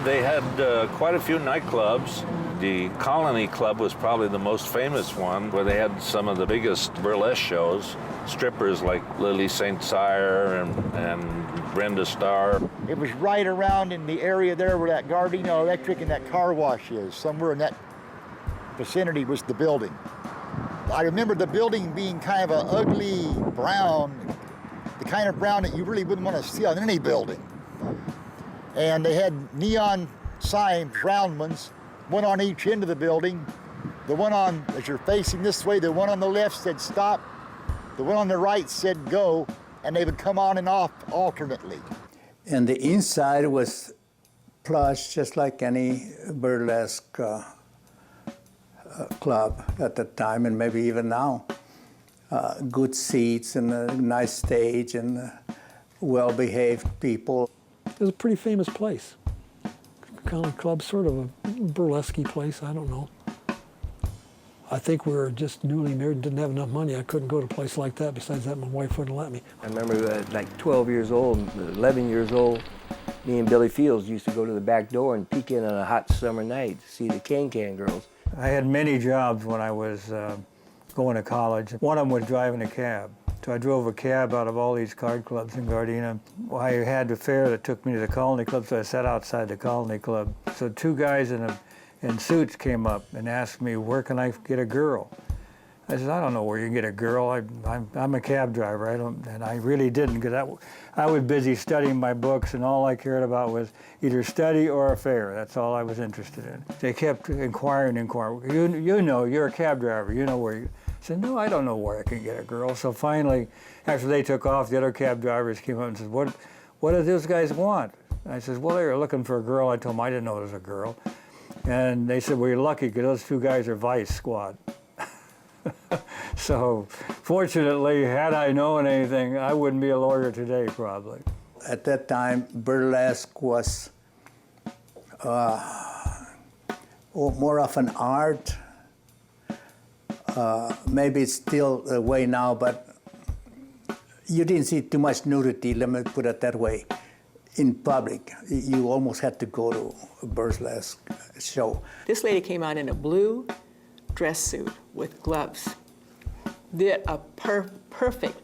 They had quite a few nightclubs. The Colony Club was probably the most famous one, where they had some of the biggest burlesque shows. Strippers like Lily St. Cyr and Brenda Starr. It was right around in the area there where that Gardena Electric and that car wash is. Somewhere in that vicinity was the building. I remember the building being kind of an ugly brown, the kind of brown that you really wouldn't want to see on any building. And they had neon signs, round ones, one on each end of the building. The one on, as you're facing this way, the one on the left said stop, the one on the right said go, and they would come on and off alternately. And the inside was plush, just like any burlesque club at the time, and maybe even now. Good seats and a nice stage and well-behaved people. It was a pretty famous place. Colony Club, sort of a burlesque place, I don't know. I think we were just newly married and didn't have enough money. I couldn't go to a place like that. Besides that, my wife wouldn't let me. I remember at like 12 years old, 11 years old, me and Billy Fields used to go to the back door and peek in on a hot summer night to see the Can-Can girls. I had many jobs when I was going to college. One of them was driving a cab. So I drove a cab out of all these card clubs in Gardena. Well, I had the fare that took me to the Colony Club, so I sat outside the Colony Club. So two guys in suits came up and asked me, where can I get a girl? I said, I don't know where you can get a girl. I'm a cab driver. And I really didn't, because I was busy studying my books, and all I cared about was either study or a fare. That's all I was interested in. They kept inquiring. You know, you're a cab driver. You know where you... I said, no, I don't know where I can get a girl. So finally, after they took off, the other cab drivers came up and said, what do those guys want? I said, well, they were looking for a girl. I told them I didn't know it was a girl. And they said, well, you're lucky, because those two guys are Vice Squad. So fortunately, had I known anything, I wouldn't be a lawyer today, probably. At that time, burlesque was more of an art. Maybe it's still the way now, but you didn't see too much nudity, let me put it that way, in public. You almost had to go to a burlesque show. This lady came out in a blue dress suit with gloves. Did a perfect,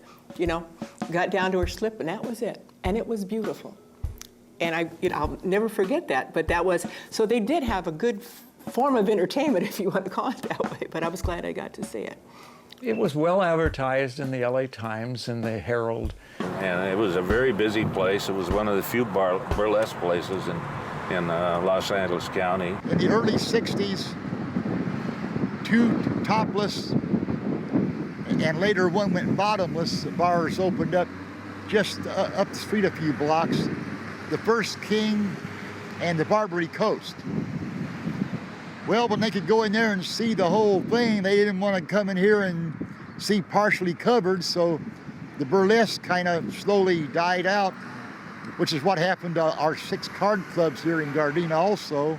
got down to her slip, and that was it. And it was beautiful. And I'll never forget that, but that was, so they did have a good form of entertainment, if you want to call it that way, but I was glad I got to see it. It was well advertised in the LA Times and the Herald. And it was a very busy place. It was one of the few burlesque places in Los Angeles County. In the early 60s, two topless, and later one went bottomless, bars opened up just up the street a few blocks. The First King and the Barbary Coast. Well, when they could go in there and see the whole thing, they didn't want to come in here and see partially covered, so the burlesque kind of slowly died out, which is what happened to our 6 card clubs here in Gardena also.